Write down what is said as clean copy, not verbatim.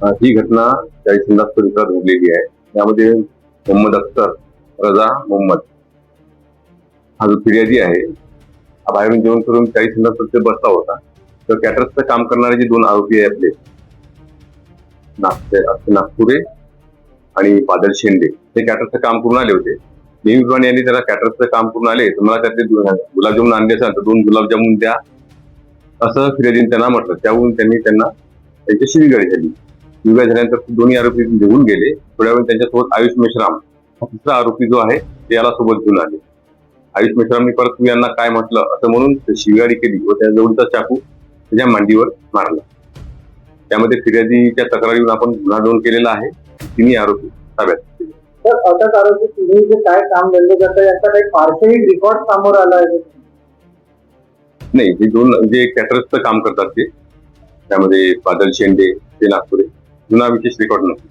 ही घटना 40 परिसरात घडलेली आहे. यामध्ये मोहम्मद अख्तर रजा मोहम्मद हा जो फिर्यादी आहे, हा बाहेरून जेवण करून 40 परिसरात बसला होता. तर कॅटरर्सचं काम करणारे जे 2 आरोपी आहे आपले नागपुरे आणि बादल शेंडे, ते कॅटरर्सचं काम करून आले होते. नेहमीप्रमाणे यांनी त्याला कॅटरर्सचं काम करून आले तर मला त्यातले गुलाबजामुन आणले असेल तर 2 गुलाबजामुन द्या असं फिर्यादीने त्यांना म्हटलं. त्यावरून त्यांनी त्यांना त्यांची शिवीगाळी झाली. शिवीगाळी झाल्यानंतर दोन्ही आरोपी निघून गेले. थोड्या वेळ त्यांच्यासोबत आयुष मेश्राम तिसरा आरोपी जो आहे ते याला सोबत घेऊन आले. आयुष मेश्रामनी परत तुम्ही यांना काय म्हटलं असं म्हणून शिवीगाळी केली व त्या जवळचा चाकू त्याच्या मांडीवर मारला. त्यामध्ये फिर्यादीच्या तक्रारीवरून आपण गुन्हा नोंद केलेला आहे. तिन्ही आरोपी ताब्यात घेतले. तर अटक आरोपी तिन्ही जे काय काम धंदे करतात याचा काही फारसाही रेकॉर्ड समोर आला आहे? नाही, हे 2 जे कॅटरर्सचं काम करतात ते, त्यामध्ये बादल शेंडे ते नागपुरे, जुना विशेष रेकॉर्ड नसतो.